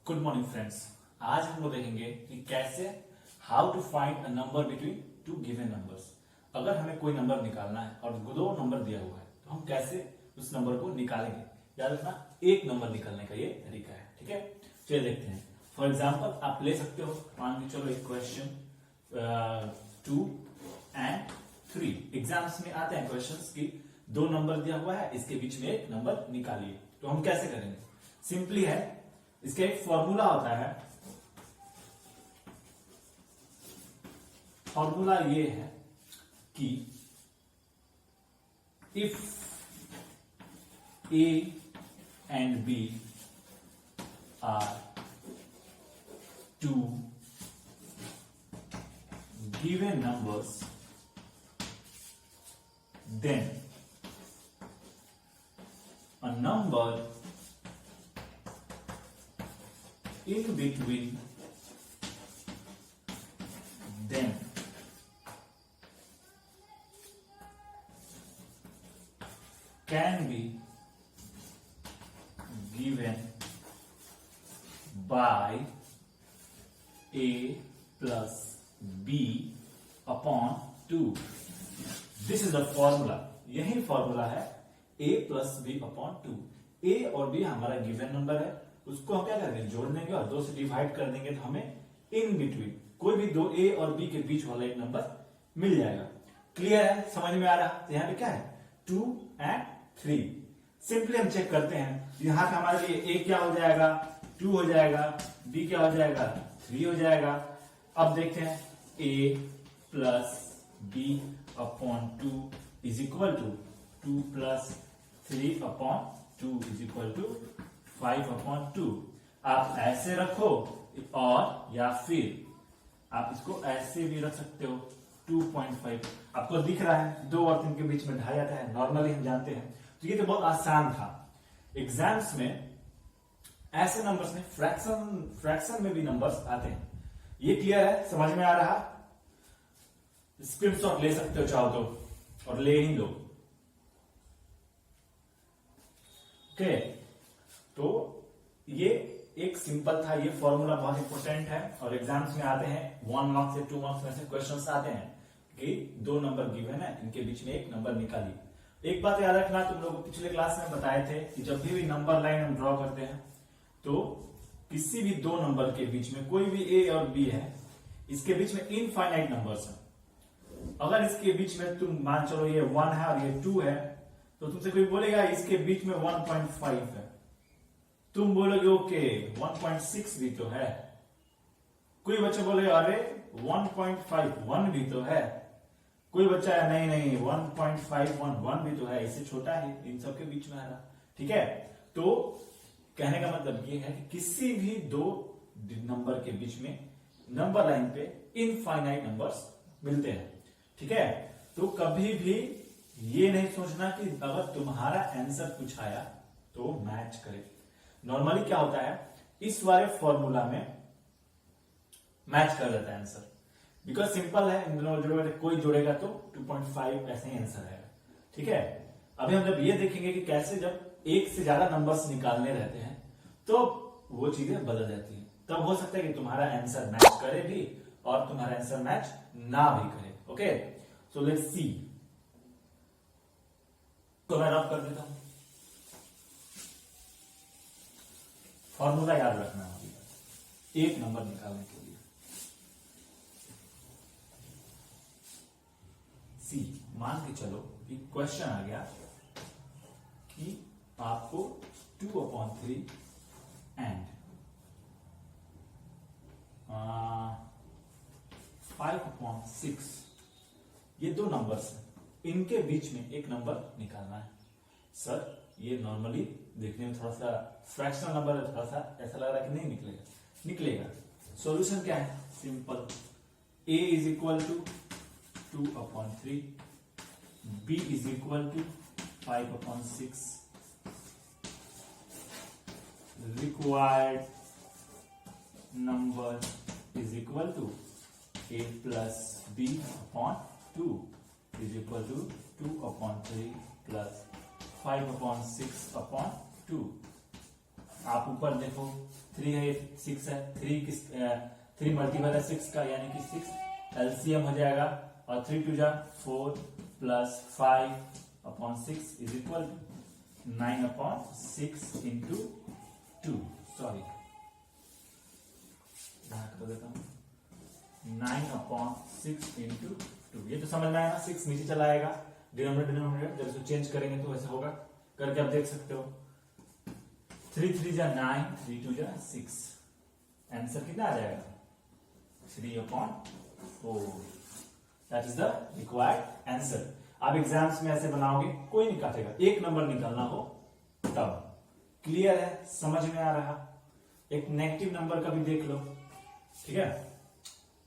Good morning friends. आज हम लोग देखेंगे कि कैसे how to find a number between two given numbers. अगर हमें कोई नंबर निकालना है और दो नंबर दिया हुआ है तो हम कैसे उस नंबर को निकालेंगे। याद रखना, एक नंबर निकालने का ये तरीका है। ठीक है, चलिए देखते हैं। फॉर एग्जाम्पल आप ले सकते हो, मान के चलो एक क्वेश्चन 2 and 3। एग्जाम्स में आते हैं क्वेश्चंस की दो नंबर दिया हुआ है, इसके बीच में एक नंबर निकालिए। तो हम कैसे करेंगे? सिंपली है, इसका एक फॉर्मूला होता है। फॉर्मूला ये है कि if A and B are two given numbers then a number in between them can be given by a plus b upon 2। This is the formula. यही फॉर्मूला है a प्लस बी अपॉन 2। ए और B हमारा given number है, उसको हम क्या करेंगे, जोड़ देंगे और 2 से डिवाइड कर देंगे तो हमें इन बिटवीन कोई भी दो ए और बी के बीच वाला एक नंबर मिल जाएगा। क्लियर है, समझ में आ रहा? तो यहाँ पे क्या है, 2 and 3। सिंपली हम चेक करते हैं, यहाँ पे हमारे लिए a क्या हो जाएगा, 2 हो जाएगा, b क्या हो जाएगा, 3 हो जाएगा। अब देखते हैं, a plus B upon 2 is equal to 2 plus 3 upon 2 is equal to 5 upon 2। आप ऐसे रखो और या फिर आप इसको ऐसे भी रख सकते हो, 2.5। आपको दिख रहा है 2 और 3 के बीच में ढाई आता है, नॉर्मली हम जानते हैं। तो ये तो बहुत आसान था। एग्जाम्स में ऐसे नंबर्स में फ्रैक्शन में भी नंबर्स आते हैं। ये क्लियर है, समझ में आ रहा? स्क्रीनशॉट ले सकते हो चाहो तो, और ले ही लो। ओके, तो ये एक सिंपल था। ये फॉर्मूला बहुत इंपॉर्टेंट है और एग्जाम्स में आते हैं। 1 मार्क्स से 2 मार्क्स में से क्वेश्चंस आते हैं कि दो नंबर गिवन है, इनके बीच में एक नंबर निकालिए। एक बात याद रखना, तुम लोग पिछले क्लास में बताए थे कि जब भी नंबर लाइन हम ड्रॉ करते हैं तो किसी भी दो नंबर के बीच में, कोई भी ए और बी है, इसके बीच में इनफाइनाइट नंबर्स है। अगर इसके बीच में तुम मान चलो ये 1 है और ये 2 है, तो तुमसे कोई बोलेगा इसके बीच में 1.5 है, तुम बोलोगे ओके 1.6 भी तो है। कोई बच्चा बोलेगा अरे 1.51 भी तो है। कोई बच्चा नहीं 1.511 भी तो है, इससे छोटा है, इन सब के बीच में है ना। ठीक है, तो कहने का मतलब ये है कि किसी भी दो नंबर के बीच में नंबर लाइन पे इनफाइनाइट नंबर्स मिलते हैं। ठीक है, तो कभी भी ये नहीं सोचना कि अगर तुम्हारा आंसर कुछ आया तो मैच करे। नॉर्मली क्या होता है, इस वाले फॉर्मूला में मैच कर देता है आंसर, बिकॉज सिंपल है। इन दोनों जोड़ेगा, कोई जोड़ेगा तो 2.5 ऐसे ही आंसर आएगा। ठीक है, अभी हम जब ये देखेंगे कि कैसे जब एक से ज्यादा नंबर्स निकालने रहते हैं तो वो चीजें बदल जाती हैं। तब हो सकता है कि तुम्हारा आंसर मैच करे भी और तुम्हारा आंसर मैच ना भी करे। Okay, so let's see. तो मैं रब कर देता हूं। फॉर्मूला याद रखना है एक नंबर निकालने के लिए। सी, मान के चलो एक क्वेश्चन आ गया कि आपको 2/3 एंड 5/6 ये दो नंबर्स हैं, इनके बीच में एक नंबर निकालना है। सर ये नॉर्मली देखने में थोड़ा सा फ्रैक्शनल नंबर है, थोड़ा सा ऐसा लग रहा है कि नहीं निकलेगा। निकलेगा। सॉल्यूशन क्या है, simple. a is equal to 2/3, b is equal to 5/6, required number is equal to a plus b upon 2 is equal to 2/3 plus 5/6/2। आप ऊपर देखो 3 है, 6 है, 3 मल्टीपल है 6 का, यानी कि 6 एलसीएम हो जाएगा, और 3 टू जा 4 plus 5 upon 6 is equal 9 upon 6 into 2, sorry कर देता हूं, 9 अपॉन 6 इंटू 2। ये तो समझ में आएगा, 6 नीचे चला आएगा, डिनोमिनेटर जब इसको चेंज करेंगे तो ऐसे होगा, करके आप देख सकते हो। 3 3 जा 9, 3 2 जा 6, आंसर कितना आ जाएगा 3 upon 4। That is the required answer. आप एग्जाम्स में ऐसे बनाओगे, कोई नहीं काटेगा, एक नंबर निकालना हो तब। क्लियर है, समझ में आ रहा। एक नेगेटिव नंबर का भी देख लो, ठीक है,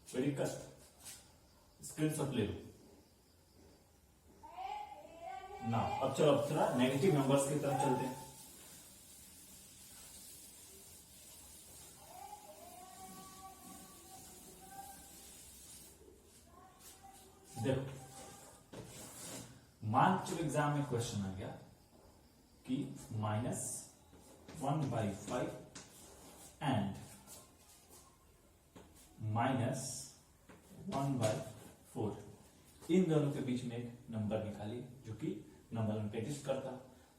कोई दिक्कत, स्क्रीनशॉट ले लो ना। अब चलो, अब थोड़ा नेगेटिव नंबर्स की तरफ चलते हैं। देखो, मान चलो एग्जाम में क्वेश्चन आ गया कि -1/5 एंड -1/4, इन दोनों के बीच में एक नंबर निकालिए जो कि नंबर में एग्जिस्ट करता।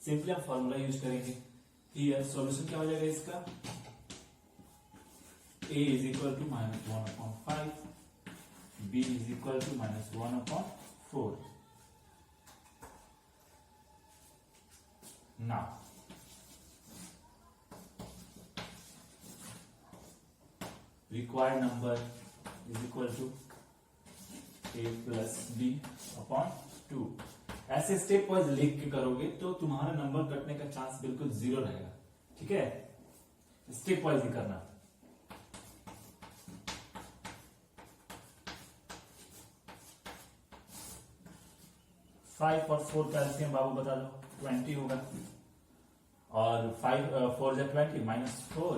सिंपली हम फॉर्मूला यूज करेंगे। हियर सॉल्यूशन क्या हो जाएगा इसका, a is equal to -1/5, b is equal to -1/4। Now required number is equal to a plus b upon 2। ऐसे स्टेप वाइज लिख के करोगे तो तुम्हारा नंबर कटने का चांस बिल्कुल 0 रहेगा, ठीक है। स्टेप वाइज ही करना। फाइव और 4 का एलसीएम बाबू बता दो, 20 होगा, और 5 4 जा 20 -4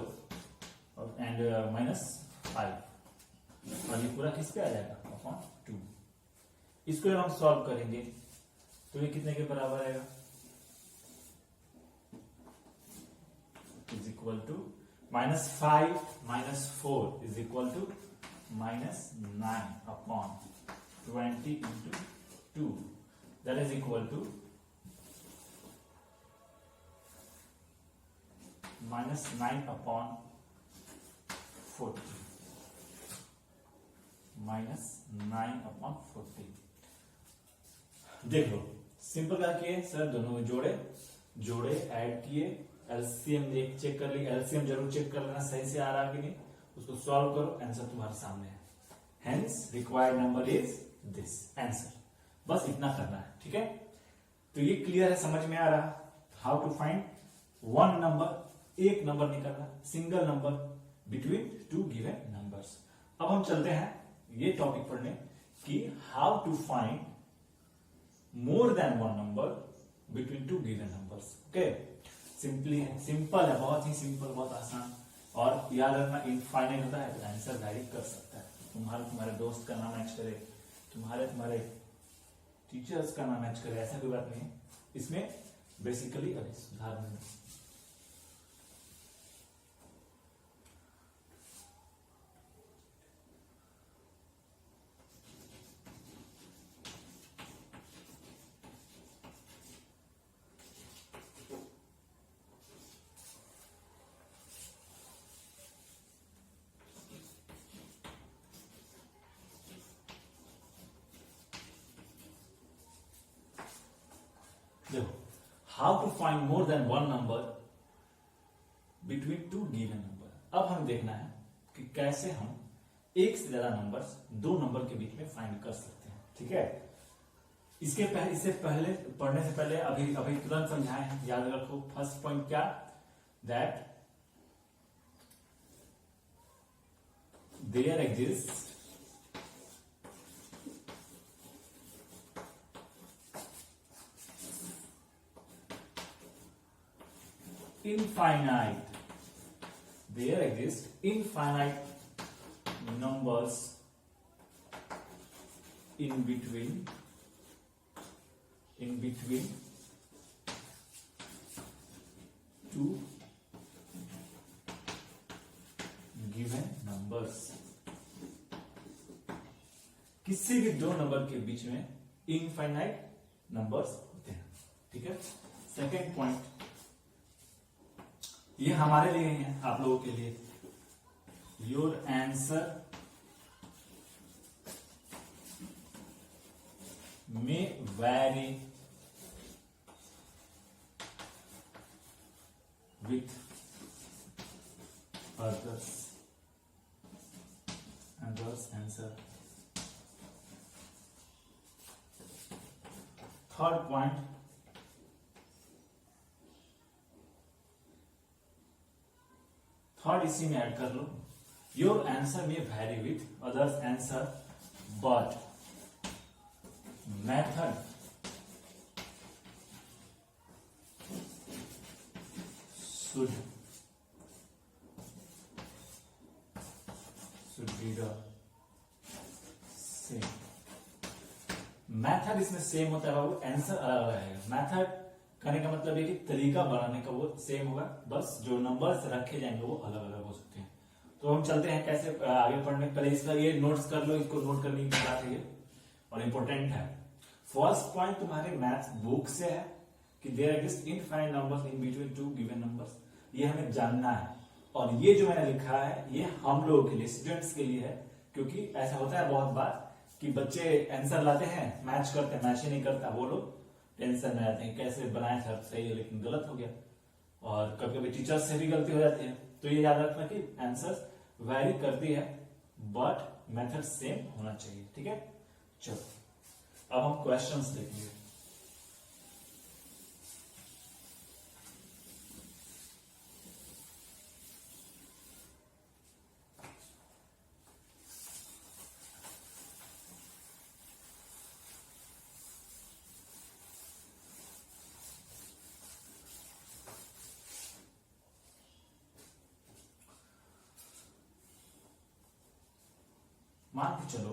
एंड -5, और ये पूरा किस पे आ जाएगा अपॉन 2। इसको जब हम सॉल्व करेंगे तो ये कितने के बराबर आएगा, is equal to -5 -4 is equal to -9 upon 20 into 2, that is equal to -9 upon 40, -9 upon 40। देख लो, सिंपल क्या किए सर, दोनों में जोड़े ऐड किए, एलसीएम एक चेक कर ली, एलसीएम जरूर चेक कर लेना सही से आ रहा कि नहीं, उसको सॉल्व करो, आंसर तुम्हारे सामने है। Hence required number is this answer. बस इतना करना है, ठीक है। तो ये क्लियर है, समझ में आ रहा how to find one number, एक नंबर निकालना, single number between two given numbers. अब हम चलते हैं ये टॉपिक पढ़ने कि how to find more than one number between two given numbers. Okay, simple है, बहुत ही सिंपल, बहुत आसान। और याद रखना, इनफाइनाइट होता है तो आंसर वैरी कर सकता है। तुम्हारे दोस्त का नाम मैच करे, तुम्हारे टीचर्स का नाम मैच करे, ऐसा कोई बात नहीं है इसमें। बेसिकली अभी सुधार नहीं। देखो, how to find more than one number between two given number. अब हमें देखना है कि कैसे हम एक से ज्यादा नंबर्स, दो नंबर के बीच में फाइंड कर सकते हैं, ठीक है। इससे पहले पढ़ने से पहले अभी तुरंत समझाए हैं, याद रखो। फर्स्ट पॉइंट क्या, that there exist infinite numbers in between two given numbers, किसी भी दो नंबर के बीच में इनफाइनाइट नंबर्स होते हैं। ठीक है, सेकेंड पॉइंट, ये हमारे लिए है, आप लोगों के लिए। Your answer may vary with others answer. Third point, third इसी में ऐड कर लो, your answer may vary with others answer but method should be the same. Method इसमें सेम होता है बाबू, आंसर अलग अलग आएगा। मेथड करने का मतलब है कि तरीका बनाने का वो सेम होगा, बस जो नंबर्स रखे जाएंगे वो अलग अलग हो सकते हैं। तो हम चलते हैं कैसे आगे पढ़ने। पहले इसका ये नोट्स कर लो, इसको नोट करने की बात है और इम्पोर्टेंट है। फर्स्ट पॉइंट तुम्हारे मैथ्स बुक से है कि there exist infinite numbers in between two given numbers, ये हमें जानना है। और ये जो मैंने लिखा है ये हम लोगों के लिए, स्टूडेंट्स के लिए है, क्योंकि ऐसा होता है बहुत बार कि बच्चे आंसर लाते हैं, मैच करते हैं, मैच ही नहीं करता, वो लोग टेंशन में आते हैं कैसे बनाए सर सही है लेकिन गलत हो गया। और कभी कभी टीचर्स से भी गलती हो जाती है। तो ये याद रखना कि आंसर वैरी करती है बट मेथड सेम होना चाहिए। ठीक है, चलो अब हम क्वेश्चंस देखेंगे। मान के चलो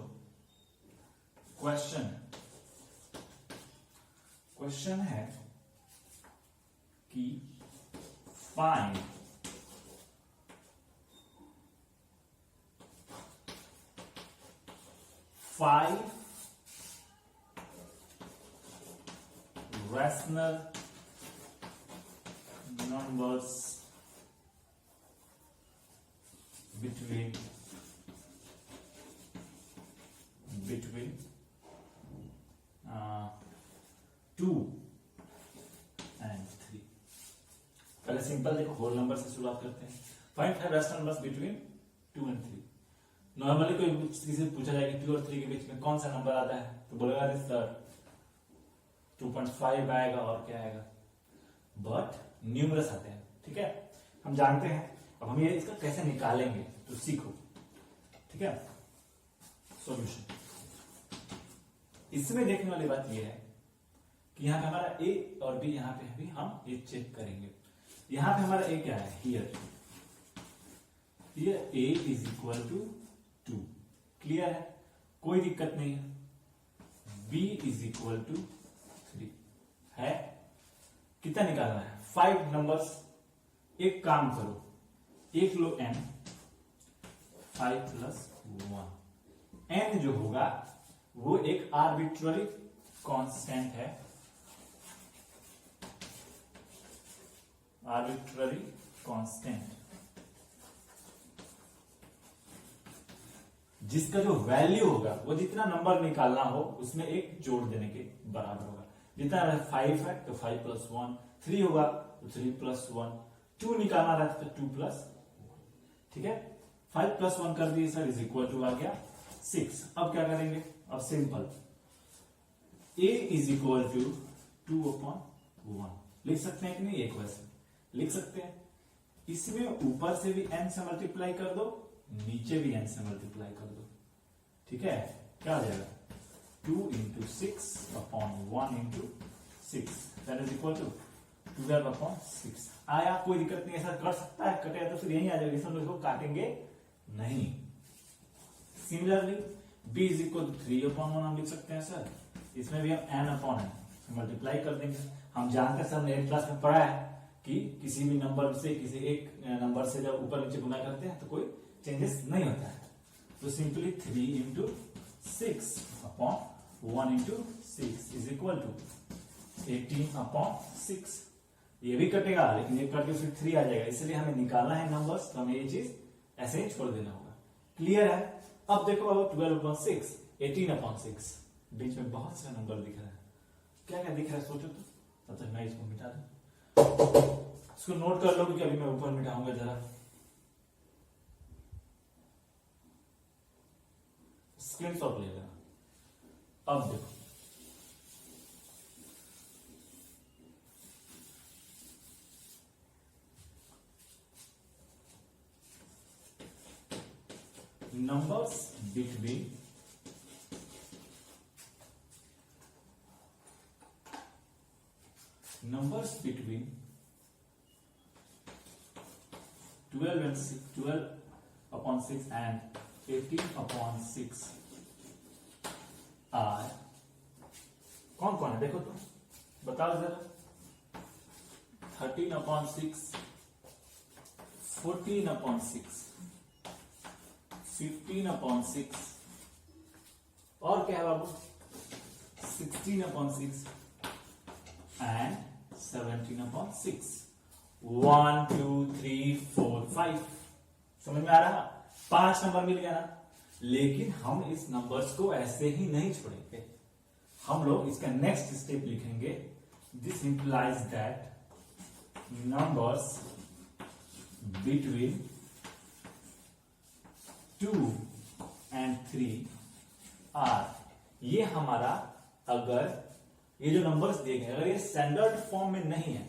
क्वेश्चन है कि find five rational numbers between 2 and 3। पहले सिंपल देखो, होल नंबर से शुरुआत करते हैं। Find 5 rational numbers between 2 and 3। Normally कोई किसी से पूछा जाए कि 2 और 3 के बीच में कौन सा नंबर आता है तो बोलेगा अरे सर 2.5 आएगा और क्या आएगा, बट न्यूमरस आते हैं। ठीक है, हम जानते हैं। अब हम ये इसका कैसे निकालेंगे तो सीखो। ठीक है, सॉल्यूशन। इसमें देखने वाली बात यह है कि यहाँ पे हमारा ए और बी, यहाँ पे भी हम ये चेक करेंगे। यहाँ पे हमारा ए क्या है, here A is equal to 2, clear है, कोई दिक्कत नहीं है। बी इज इक्वल टू 3 है। कितना निकालना है, 5 नंबर्स। एक काम करो, एक लो n, 5 + 1। n जो होगा वो एक आर्बिट्ररी कांस्टेंट है, आर्बिट्ररी कांस्टेंट, जिसका जो वैल्यू होगा वो जितना नंबर निकालना हो उसमें एक जोड़ देने के बराबर होगा। जितना 5 है तो 5 + 1, 3 होगा तो 3 + 1, 2 निकालना रहता है 2 + 1। ठीक है, 5 + 1 कर दिए सर, इज इक्वल टू आ गया 6। अब क्या करेंगे, अब simple a is equal to 2/1 लिख सकते हैं कि नहीं, एक वैसे लिख सकते हैं। इसमें ऊपर से भी n से मल्टीप्लाई कर दो, नीचे भी n से मल्टीप्लाई कर दो। ठीक है, क्या हो जाएगा 2 × 6/1 × 6 दैट इज इक्वल टू 12/6 आया। कोई दिक्कत नहीं, ऐसा कर सकता है, कटेगा तो फिर यही आ जाएगा, इसमें इसको काटेंगे नहीं। Similarly b is equal to 3/1 हम लिख सकते हैं सर, इसमें भी हम n/n मल्टीप्लाई कर देंगे। हम जानते हैं सर, हमने 8th क्लास में पढ़ा है कि किसी भी नंबर से, किसी एक नंबर से जब ऊपर नीचे गुना करते हैं तो कोई चेंजेस नहीं होता है। तो simply 3 into 6 upon 1 into 6 is equal to 18 upon 6। ये भी कटेगा लेकिन ये कट के फिर 3 आ जाएगा, इसलिए हमें निकालना है नंबर्स, तो हमें ये चीज ऐसे ही छोड़ देना होगा। क्लियर है? अब देखो 12 अपॉन 6, 18 अपॉन 6, बीच में बहुत सा नंबर दिख रहा है, क्या क्या दिख रहा है सोचो तो। तब तक मैं इसको मिटा दूं, इसको नोट कर लो क्योंकि अभी मैं ऊपर मिटाऊंगा जरा। स्क्रीनशॉट ले लेना। अब देखो numbers between 12 upon 6 and 18 upon 6 are कौन कौन है देखो तो बताओ जरा। 13 upon 6, 14 upon 6, 15 upon 6 और क्या है बाबू 16 upon 6 and 17 upon 6। 1 2 3 4 5 समझ में आ रहा? 5 नंबर मिल गया ना। लेकिन हम इस नंबर्स को ऐसे ही नहीं छोड़ेंगे, हम लोग इसका नेक्स्ट स्टेप लिखेंगे। This implies that numbers between 2 and 3 are, ये हमारा अगर ये जो नंबर्स दिए गए अगर ये स्टैंडर्ड फॉर्म में नहीं है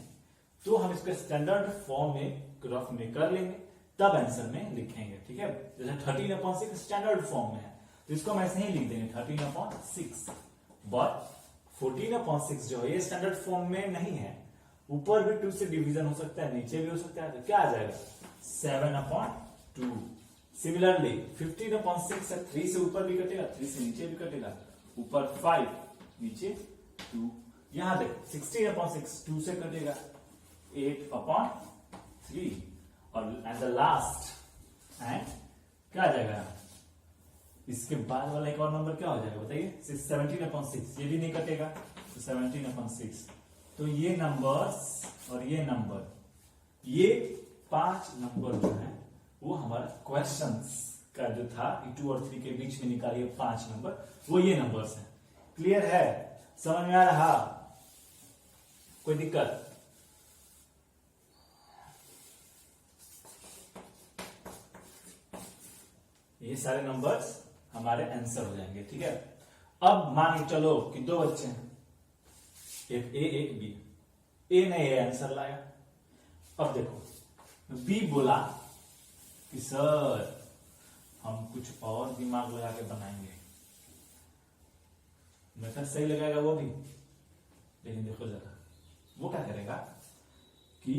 तो हम इसको स्टैंडर्ड फॉर्म में रफ में कर लेंगे, तब आंसर में लिखेंगे। ठीक है, जैसे 13 अपॉन 6 स्टैंडर्ड फॉर्म में है तो इसको हम ऐसे ही लिख देंगे 13 अपॉन 6। बट 14 अपॉन 6 जो है ये स्टैंडर्ड फॉर्म में नहीं है, ऊपर भी 2 से डिवीजन हो सकता है, नीचे भी हो सकता है, तो क्या आ जाएगा 7 अपॉन 2। सिमिलरली 15 अपॉन 6 है, 3 से ऊपर भी कटेगा, 3 से नीचे भी कटेगा, ऊपर 5 नीचे 2। यहां देख 16 अपॉन 6 2 से कटेगा, 8 अपॉन 3 और एंड द लास्ट एंड क्या आ जाएगा इसके बाद वाला एक और नंबर क्या हो जाएगा बताइए 17 अपॉन 6, ये भी नहीं कटेगा तो 17 अपॉन 6। तो ये नंबर्स और ये नंबर, ये 5 नंबर जो है वो हमारा क्वेश्चंस का जो था 2 और 3 के बीच में निकालिए 5 नंबर, वो ये नंबर्स हैं। क्लियर है? समझ में आ रहा? कोई दिक्कत? ये सारे नंबर्स हमारे आंसर हो जाएंगे। ठीक है, अब मान के चलो कि 2 बच्चे हैं, एक ए एक बी। ए ने ये आंसर लाया, अब देखो बी बोला कि सर हम कुछ और दिमाग लगा के बनाएंगे, मेथड सही लगाएगा वो भी, लेकिन देखो जरा वो क्या करेगा कि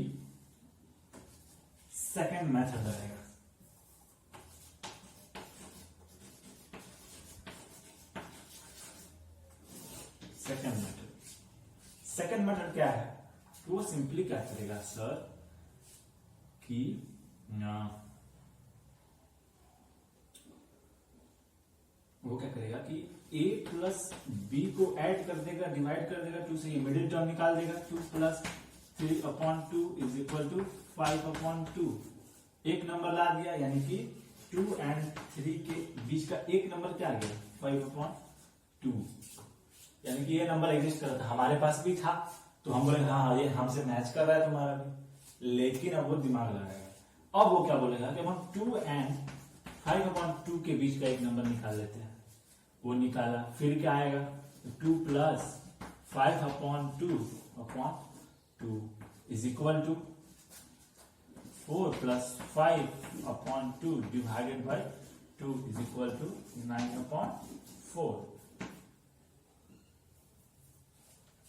सेकंड मेथड लगाएगा। सेकंड मेथड क्या है? वो सिंपली क्या करेगा सर कि वो क्या करेगा कि a प्लस बी को ऐड कर देगा, डिवाइड कर देगा 2 से, ये मिडिल टर्म निकाल देगा 2 plus 3 upon 2 is equal to 5 upon 2। एक नंबर ला दिया, यानी कि 2 एंड 3 के बीच का एक नंबर क्या आ गया 5 अपॉन 2, यानी कि ये नंबर एग्जिस्ट कर रहा था, हमारे पास भी था तो हम बोले हाँ ये हमसे मैच कर रहा है तुम्हारा भी, लेकिन अब वो दिमाग लगाएगा। अब वो क्या बोलेगा कि हम 2 एंड 5 अपॉन 2 के बीच का एक नंबर निकाल लेते हैं। वो निकाला, फिर क्या आएगा 2 plus 5 upon 2 upon 2 is equal to 4 plus 5 upon 2 divided by 2 is equal to 9 upon 4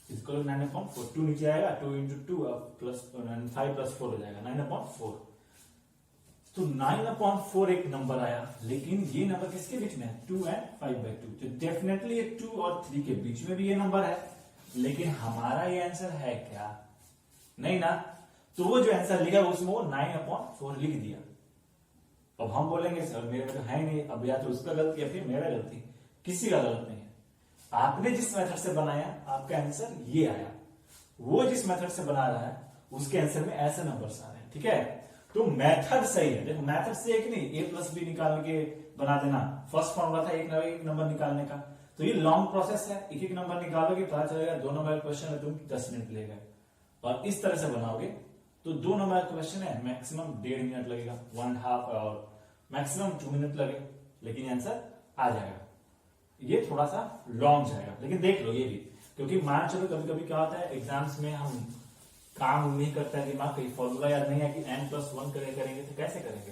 equal 9 upon 4। 2 नीचे आएगा, 2 इंटू 2 प्लस 5 प्लस 4 हो जाएगा 9 अपॉन 4। तो 9 अपॉन 4 एक नंबर आया, लेकिन ये नंबर किसके बीच में है 2 एंड 5/2, तो डेफिनेटली ये 2 और 3 के बीच में भी ये नंबर है, लेकिन हमारा ये आंसर है क्या? नहीं ना। तो वो जो आंसर लिखा उसमें वो 9 अपॉन 4 लिख दिया अब हम बोलेंगे सर मेरे में तो है ही नहीं, अब या तो उसका गलती या फिर मेरा गलती, किसी का गलत नहीं है। आपने जिस मेथड से बनाया आपका आंसर ये आया, वो जिस मेथड से बना रहा है उसके आंसर में ऐसे नंबर्स आ रहे हैं, ठीक है। तो मेथड सही है, देखो मेथड से एक नहीं a प्लस बी निकाल के बना देना, फर्स्ट फॉर्मूला था एक नंबर निकालने का, तो ये लॉन्ग प्रोसेस है, एक एक नंबर निकालोगे पता चलेगा 2 नंबर क्वेश्चन है तुम 10 मिनट लेगा, और इस तरह से बनाओगे तो 2 नंबर क्वेश्चन है मैक्सिमम 1.5 मिनट लगेगा, 1.5 और मैक्सिमम 2 मिनट लगे, लेकिन आंसर आ जाएगा। ये थोड़ा सा लॉन्ग जाएगा, लेकिन देख लो ये भी, क्योंकि मान चलो कभी कभी क्या होता है एग्जाम्स में हम काम नहीं करता है, दिमाग कहीं फॉर्मूला याद नहीं है कि n+1 करेंगे तो कैसे करेंगे,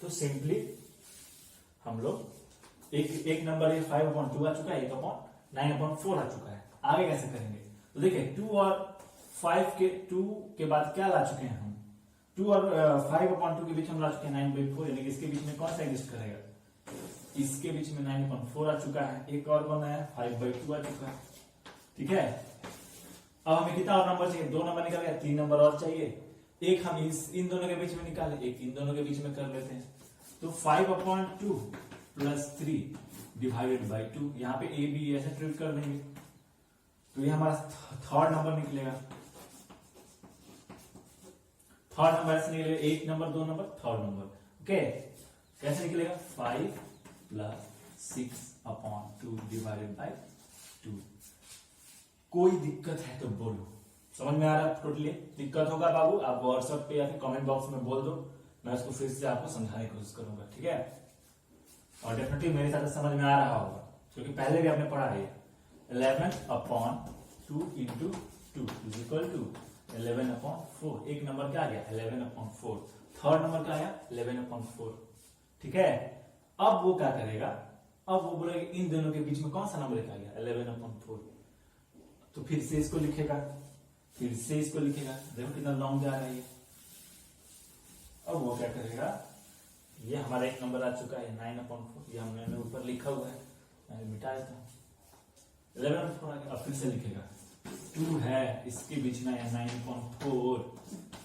तो सिंपली हम लोग एक नंबर ये 5/2 आ चुका है, 1/9/4 आ चुका है, आगे कैसे करेंगे। तो देखिए 2 और 5 के 2 के बाद क्या ला चुके हैं हम, 2 और 5/2 के बीच हम ला चुके हैं 9/4, यानी कि इसके बीच में कौन सा एग्जिस्ट करेगा, इसके बीच में 9/4 आ चुका है, एक और बना है 5/2 आ चुका है, ठीक है। अब हमें कितना और नंबर चाहिए, 2 नंबर निकल गया, 3 नंबर और चाहिए, एक हम इन दोनों के बीच में निकाले, एक इन दोनों के बीच में कर लेते हैं, तो 5/2 प्लस 3 डिवाइडेड बाई 2, यहाँ पे ए बी ऐसे ट्रीट कर देंगे, तो ये हमारा थर्ड नंबर निकलेगा, थर्ड नंबर ऐसे निकलेगा, एक number 2 number third number, okay. कैसे निकलेगा 5 + 6/2 डिवाइडेड बाई 2। कोई दिक्कत है तो बोलो, समझ में आ रहा है टोटली, दिक्कत होगा बाबू आप व्हाट्सएप पे या फिर कमेंट बॉक्स में बोल दो, मैं उसको फिर से आपको समझाने की कोशिश करूंगा, ठीक है। और डेफिनेटली मेरे साथ समझ में आ रहा होगा क्योंकि पहले भी आपने पढ़ा है। 11/2 × 2 = 11/4, एक नंबर क्या आ गया 11/4, थर्ड नंबर क्या आया 11/4, ठीक है। अब वो क्या करेगा, अब वो बोलेगा इन दोनों के बीच में कौन सा नंबर आ गया 11/4, तो फिर से इसको लिखेगा, फिर से इसको लिखेगा, देखो कितना लॉन्ग जा रहा है ये। अब वो क्या करेगा, ये हमारा एक नंबर आ चुका है 9/4, ये हमने ऊपर लिखा हुआ है, मैं मिटा देता हूं, 11/4 आ गया। अब फिर से लिखेगा 2 है इसके बीच में 9/4,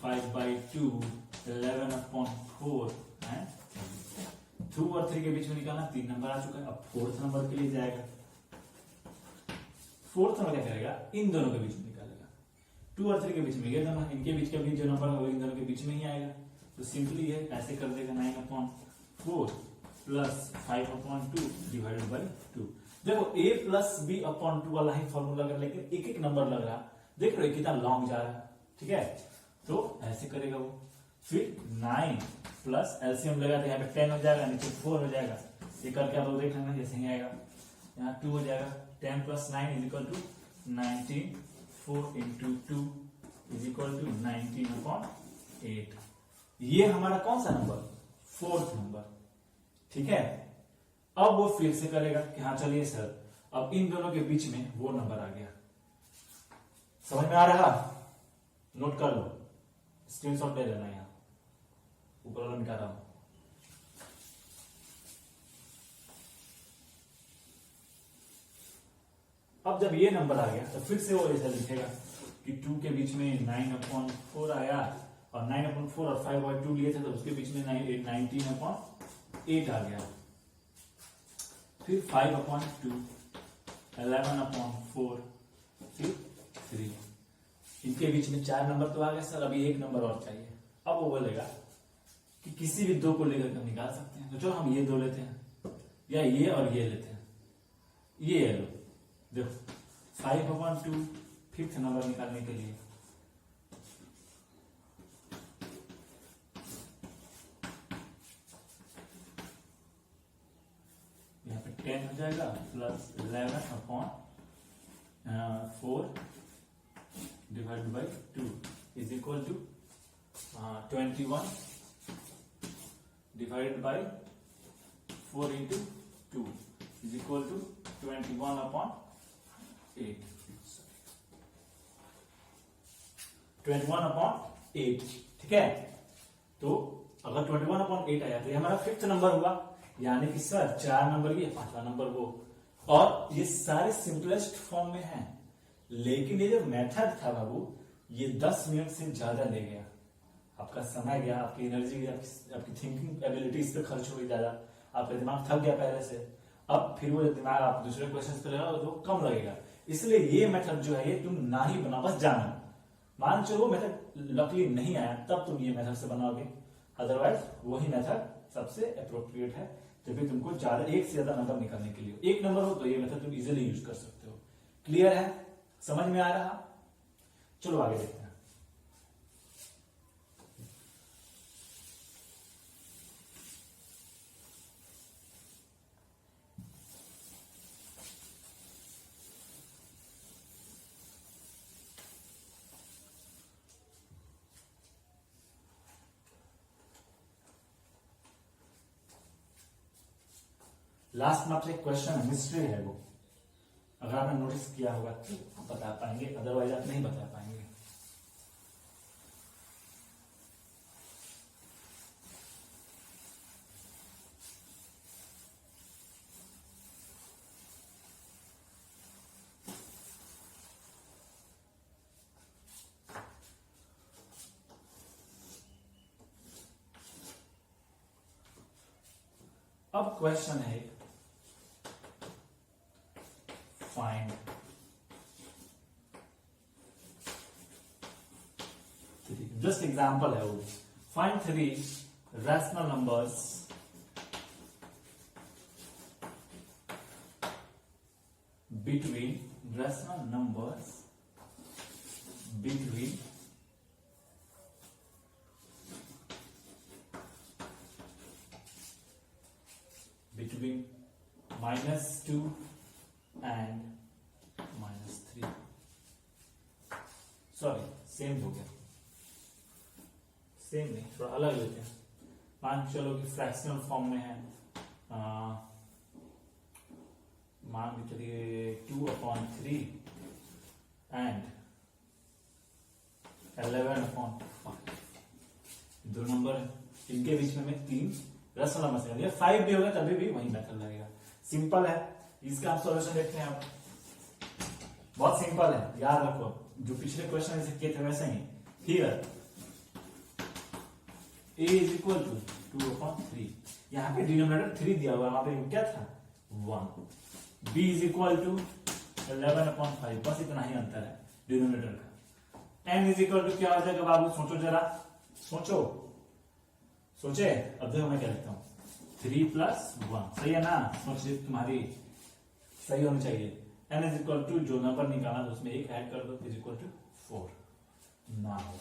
5/2 11/4 है, 2 और 3 के बीच में निकालना, 3 नंबर आ चुका है। अब फोर्थ नंबर के लिए जाएगा, फोर्थ नंबर क्या करेगा इन दोनों के बीच में निकालेगा, 2 और 3 के बीच में, ये दोनों इनके बीच का भी जो नंबर होगा इन दोनों के बीच में ही आएगा, तो सिंपली ये ऐसे कर देगा 9/4 प्लस 5/2 डिवाइडेड बाई 2। देखो a प्लस b/2 वाला ही फॉर्मूला कर, लेकिन एक एक नंबर लग रहा, देख रहे कितना लॉन्ग जा रहा है, ठीक है। तो ऐसे करेगा वो, फिर 9 प्लस एलसीएम लगा तो यहाँ पे 10 हो जाएगा, नीचे 4 हो जाएगा, ये करके आप लोग देख लेना जैसे ही आएगा, यहाँ 2 हो जाएगा, 10 + 9 = 19, 4 × 2 = 19/8। ये हमारा कौन सा नंबर फोर्थ नंबर, ठीक है। अब वो फिर से करेगा कि हाँ चलिए सर अब इन दोनों के बीच में वो नंबर आ गया, समझ में आ रहा, नोट कर लो, स्क्रीनशॉट ले लेना, यहाँ ऊपर वाला मिटा रहा हूं। अब जब ये नंबर आ गया तो फिर से वो ऐसा लिखेगा कि 2 के बीच में 9/4 आया, और 9/4 और 5/2 लिए थे तो उसके बीच में 19/8 आ गया, फिर 5/2 11/4 फिर 3, इनके बीच में 4 नंबर तो आ गया सर, अभी एक नंबर और चाहिए। अब वो बोलेगा कि किसी भी 2 को लेकर हम निकाल सकते हैं, तो चलो हम ये 2 लेते हैं, या ये और ये लेते हैं, ये लो, देखो 5/2 फिफ्थ नंबर निकालने के लिए यहाँ पे 10 हो जाएगा plus 11/4 divided by 2 = 21 divided by 4 × 2 = 21/8, 21/8, ठीक है। तो अगर 21/8 आया तो ये हमारा फिफ्थ नंबर हुआ, यानी कि सर 4 नंबर ये 5वां नंबर वो, और ये सारे सिंपलेस्ट फॉर्म में हैं, लेकिन ये जो मेथड था बाबू ये 10 मिनट से ज्यादा ले गया। आपका समय गया, आपकी एनर्जी गया, आपकी थिंकिंग एबिलिटी इस पे खर्च हुई ज्यादा, आपका दिमाग थक गया पहले से। अब फिर वो दिमाग आप दूसरे क्वेश्चन पे लगाओ तो कम लगेगा। इसलिए ये मेथड जो है ये तुम ना ही बनाओ, बस जानो। मान चलो मेथड लकली नहीं आया तब तुम ये मेथड से बनाओगे, अदरवाइज वही मेथड सबसे अप्रोप्रिएट है जब भी तुमको ज्यादा एक से ज्यादा नंबर निकालने के लिए। एक नंबर हो तो ये मेथड तुम इजीली यूज कर सकते हो। क्लियर है? समझ में आ रहा? चलो आगे देखते हैं। लास्ट में आपसे एक क्वेश्चन है, मिस्ट्री है वो। अगर आपने नोटिस किया होगा तो बता पाएंगे, अदरवाइज आप नहीं बता पाएंगे। अब क्वेश्चन है फाइंड जस्ट एग्जांपल है वो, find 3 rational numbers between rational numbers between -2 and -3। Sorry same हो गया, सेम नहीं थोड़ा अलग लेते हैं। मान चलो कि फ्रैक्शनल फॉर्म में है, मान के चलिए 2/3 एंड 11/5। दो नंबर है, इनके बीच में 3 रैशनल नंबर से 5 भी होगा तभी भी वही मेथड लगेगा। सिंपल है, इसका आप सॉल्यूशन देखते हैं। आप बहुत सिंपल है, याद रखो जो पिछले क्वेश्चन जैसे किए थे वैसे ही। Here a is equal to 2/3, यहाँ पे डिनोमिनेटर 3 दिया हुआ है, वहां पे क्या था 1। b इज इक्वल टू 11/5, बस इतना ही अंतर है डिनोमिनेटर का। n इज इक्वल टू क्या हो जाएगा बाबू, सोचो जरा, सोचे। अब देखो मैं क्या लिखता हूँ, 3 + 1, सही है ना? सोचिए तुम्हारी सही होनी चाहिए। n इज इक्वल टू जो नंबर निकाला तो उसमें 1 ऐड कर दो, is equal to 4। Now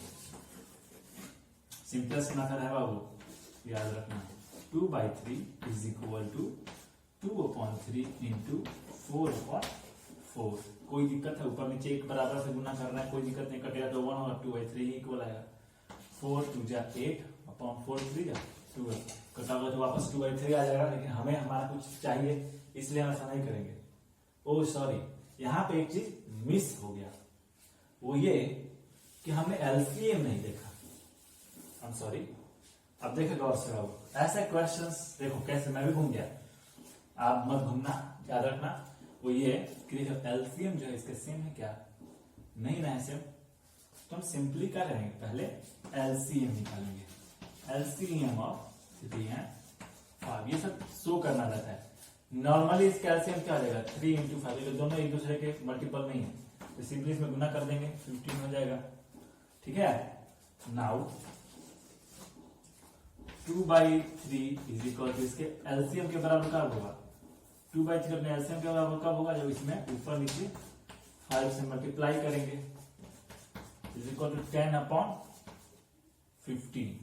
simplest method है बाबू, याद रखना। 2/3 इज इक्वल टू 2/3 इंटू 4/4। कोई दिक्कत है? ऊपर नीचे एक बराबर से गुना करना है, कोई दिक्कत नहीं, कटेगा तो 1 होगा, 2/3 इक्वल आएगा। 4 × 2 = 8 अपॉन 4 × 3 = 12। कटा हुआ तो वापस 2/3 आ जाएगा, लेकिन हमें हमारा कुछ चाहिए इसलिए हम ऐसा नहीं करेंगे। ओ सॉरी, यहाँ पे एक चीज मिस हो गया, वो ये कि हमने एलसीएम नहीं देखा। I am sorry. अब देखो गौर से बाबू, ऐसे क्वेश्चंस देखो कैसे मैं भी घूम गया, आप मत घूमना, याद रखना। वो ये कि देखो एलसीएम जो है इसके सेम है क्या? नहीं ना है सेम, तो हम सिंपली क्या करेंगे, पहले एलसीएम निकालेंगे। एलसीएम ऑफ 3 एंड 5, ये सब शो करना रहता है। नॉर्मली इसका एलसीएम क्या हो जाएगा, 3 × 5, ये दोनों एक दूसरे के मल्टीपल नहीं है, तो सिंपली इसमें गुना कर देंगे, 15 हो जाएगा। ठीक है, नाउ 2/3 इज इक्वल टू इसके एलसीएम के बराबर कब होगा, 2/3 अपने एलसीएम के बराबर कब होगा, जब इसमें ऊपर नीचे 5 से मल्टीप्लाई करेंगे, is equal to 10/15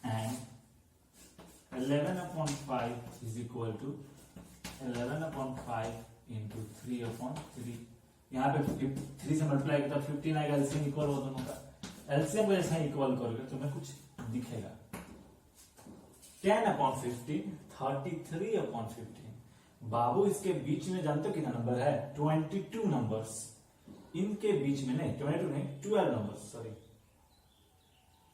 and 11/5 is equal to 11/5 into 3/3। यहाँ पे 3 से मल्टीप्लाई करता 15 आएगा, एलसीएम इक्वल हो दोनों का। एलसीएम को जैसे इक्वल करोगे तो तुम्हें कुछ दिखेगा, 10/15 33/15। बाबू इसके बीच में जानते हो कितना नंबर है, 22 नंबर्स। इनके बीच में नहीं, 22 नहीं, 12 नंबर्स, सॉरी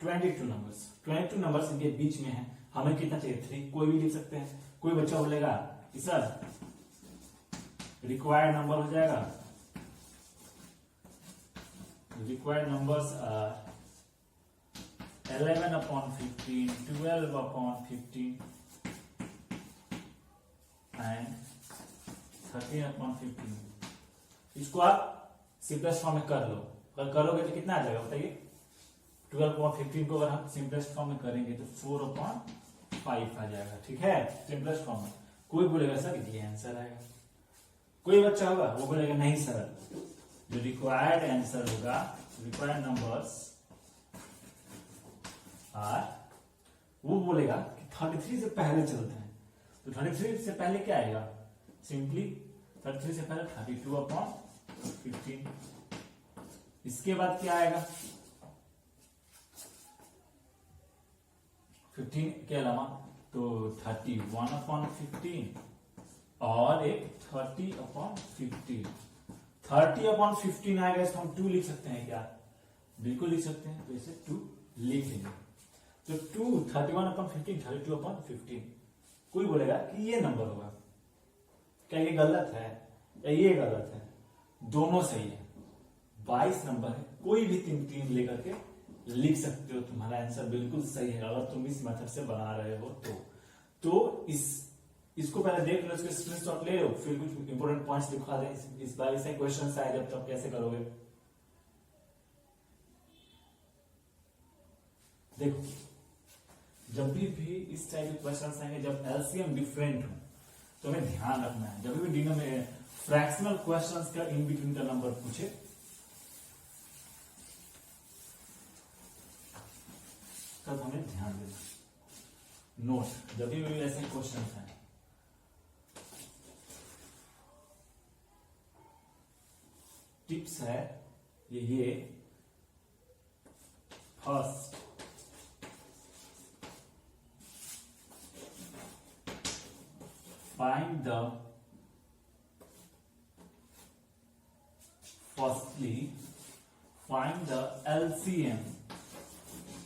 22 नंबर्स, 22 नंबर्स इनके बीच में है। हमें कितना चाहिए, 3। कोई भी लिख सकते हैं। कोई बच्चा बोलेगा कि सर रिक्वायर्ड नंबर हो जाएगा required numbers are 11 upon 15, 12 upon 15 and 13 upon 15। इसको आप सिंपलेस्ट फॉर्म में कर लो, अगर करोगे तो कितना आ जाएगा बताइए। 12 अपॉन 15 को अगर हम सिंपलेस्ट फॉर्म में करेंगे तो 4 अपॉन 5 आ जाएगा, ठीक है, सिंपलेस्ट फॉर्म में। कोई बोलेगा सर ये आंसर आएगा, कोई बच्चा होगा वो बोलेगा नहीं सर, जो रिक्वायर्ड आंसर होगा, रिक्वायर्ड नंबर्स आर, वो बोलेगा कि 33 से पहले चलते हैं, तो 33 से पहले क्या आएगा, सिंपली 33 से पहले 32 अपॉन 15। इसके बाद क्या आएगा, 15 के अलावा तो 31 अपॉन 15 और एक 30 अपॉन 15। 30 अपॉन 15 आएगा, इसको हम 2 लिख सकते हैं क्या, बिल्कुल लिख सकते हैं, तो इसे 2 लिख लेंगे। तो 2 31 अपॉन 15, 32 अपॉन 15। कोई बोलेगा कि ये नंबर होगा, क्या ये गलत है या ये गलत है, दोनों सही है, 22 नंबर है, कोई भी 3 लेकर के लिख सकते हो, तुम्हारा आंसर बिल्कुल सही है अगर तुम इस मेथड से बना रहे हो तो इसको पहले देख लो, इसके स्क्रीनशॉट ले लो, फिर कुछ इंपोर्टेंट पॉइंट्स दिखा दें। इस बार ऐसे क्वेश्चन आए जब तब कैसे करोगे, देखो जब भी इस टाइप के क्वेश्चन आएंगे, जब एलसीएम डिफरेंट हो तो हमें ध्यान रखना है, जब भी डिनोमिनेटर फ्रैक्शनल क्वेश्चंस का इन बिटवीन का नंबर पूछे तब हमें ध्यान देना। नोट, जब भी ऐसे क्वेश्चन हैं टिप्स है ये first find the LCM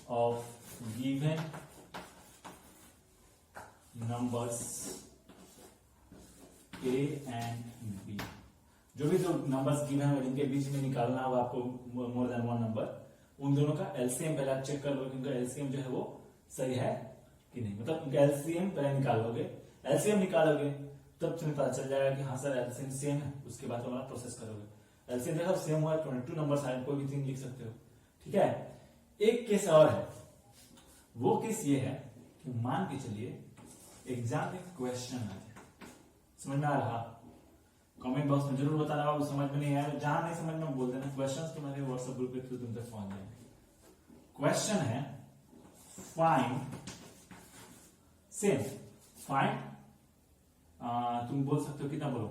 of given numbers A and B। जो भी दो नंबर्स गिवन है इनके बीच में निकालना होगा आपको मोर देन वन नंबर, उन दोनों का एलसीएम पहले आप चेक कर लो कि उनका एलसीएम जो है वो सही है कि नहीं, मतलब उनका एलसीएम पहले निकाल लोगे, एलसीएम निकालोगे तब तुम्हें पता चल जाएगा कि हाँ सर एलसीएम सेम है, उसके बाद तुम्हारा प्रोसेस करोगे। एलसीएम देखो सेम हुआ, 22 नंबर आए, कोई भी 3 लिख सकते हो, ठीक है। एक केस और है, वो केस ये है कि मान के चलिए एग्जाम में क्वेश्चन आ जाए, समझ में आ रहा, कमेंट बॉक्स में जरूर बताना, आपको समझ में नहीं आया जहां नहीं समझ में बोल देना, क्वेश्चंस तो मेरे व्हाट्सएप ग्रुप के थ्रू तुम तक पहुंच जाएंगे। क्वेश्चन है फाइंड सेम, फाइंड तुम बोल सकते हो कितना बोलो,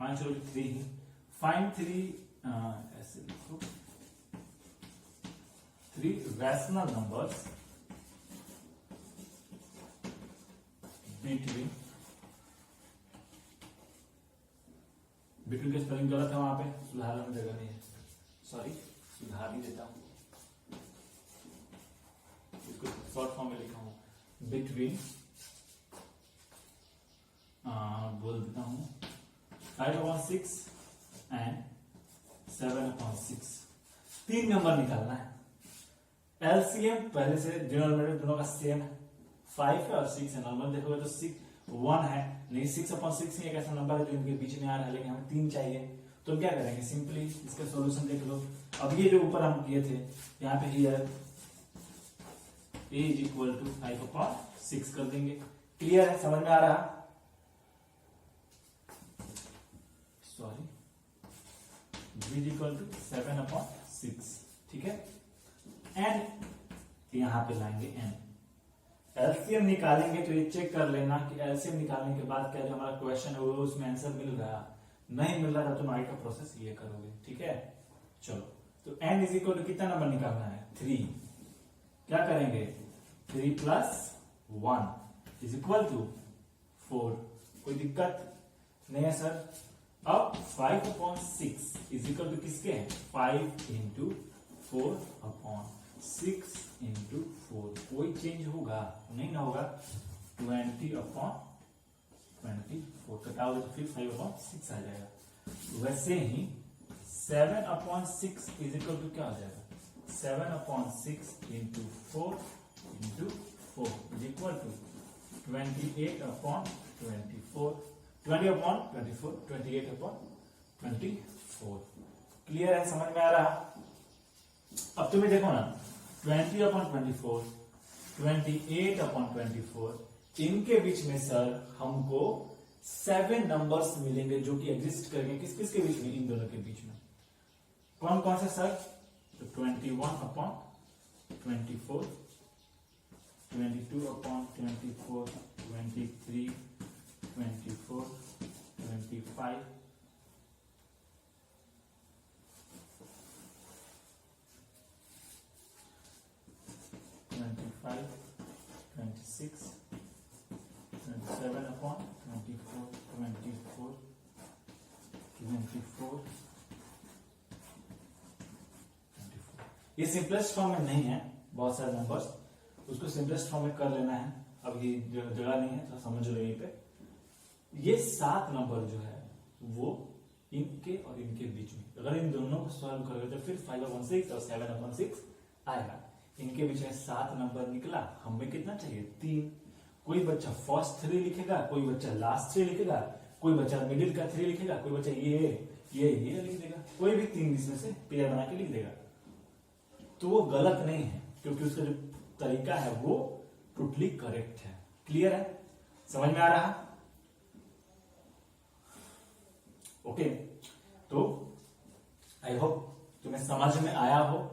मान चलो 3, फाइंड 3 ऐसे लिखो, 3 रैशनल नंबर्स बिटवीन के स्पेलिंग गलत है, वहां पे सुधारने में जगह नहीं है, सॉरी सुधार ही देता हूं, इसको शॉर्ट फॉर्म में लिखा हूं, बिटवीन बोल देता हूं 5/6 एंड 7/6। 3 नंबर निकालना है, एलसीएम पहले से डिनोमिनेटर दोनों का सेम है, 5 है और 6 है, नंबर देखोगे तो 1 है नहीं, 6/6 ही एक ऐसा नंबर है जो इनके बीच में आ रहा है, लेकिन हमें 3 चाहिए, तो क्या करेंगे, सिंपली इसका सॉल्यूशन देख लो। अब ये जो ऊपर हम किए थे यहाँ पे हियर a = 5/6 कर देंगे, क्लियर है, समझ में आ रहा, सॉरी b = 7/6, ठीक है। एंड यहां पे लाएंगे n, एलसीएम निकालेंगे तो ये चेक कर लेना कि एलसीएम निकालने के बाद क्या जो हमारा क्वेश्चन है वो उसमें आंसर मिल रहा, नहीं मिल रहा तो तुम आगे का प्रोसेस ये करोगे, ठीक है। चलो तो n = कितना नंबर निकालना है, 3, क्या करेंगे 3 + 1 = 4, कोई दिक्कत नहीं है सर। अब 5/6 = किसके है, 5 × 4/6 × 4, कोई चेंज होगा नहीं ना होगा, 20/24 कटाओगे तो फिर 5/6 आ जाएगा। वैसे ही 7/6 इज इक्वल टू क्या हो जाएगा, 7/6 into 4 into 4 is equal to 28/24, 20/24, 28/24। Clear है, समझ में आ रहा। अब तुम्हें देखो ना, 20/24, 28/24, इनके बीच में सर हमको 7 नंबर्स मिलेंगे जो कि एग्जिस्ट करेंगे किस किस के बीच में, इन दोनों के बीच में। कौन कौन से सर, तो 21/24, 22/24, 23, 24, 25, 25, 26, 27/24, 24, 24, 24। ये सिंपलेस्ट फॉर्म में नहीं है, बहुत सारे नंबर्स, उसको सिंपलेस्ट फॉर्म में कर लेना है। अब ये जगह नहीं है तो समझ लो, यहीं पे ये 7 नंबर जो है वो इनके और इनके बीच में, अगर इन दोनों को सॉल्व करोगे तो फिर 5/6 और 7/6 आएगा। इनके बीच में 7 नंबर निकला, हमें कितना चाहिए, 3। कोई बच्चा फर्स्ट 3 लिखेगा, कोई बच्चा लास्ट 3 लिखेगा, कोई बच्चा मिडिल का 3 लिखेगा, कोई बच्चा ये लिख देगा, कोई भी 3 इसमें से पेयर बना के लिख देगा। तो वो गलत नहीं है, क्योंकि उसका जो तरीका है वो टोटली करेक्ट है। क्लियर है, समझ में आ रहा। ओके, तो आई होप तुम्हें समझ में आया हो।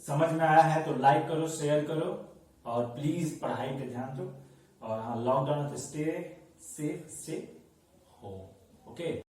समझ में आया है तो लाइक करो, शेयर करो, और प्लीज पढ़ाई पे ध्यान दो। और हाँ, लॉकडाउन है तो stay safe, stay home. Okay.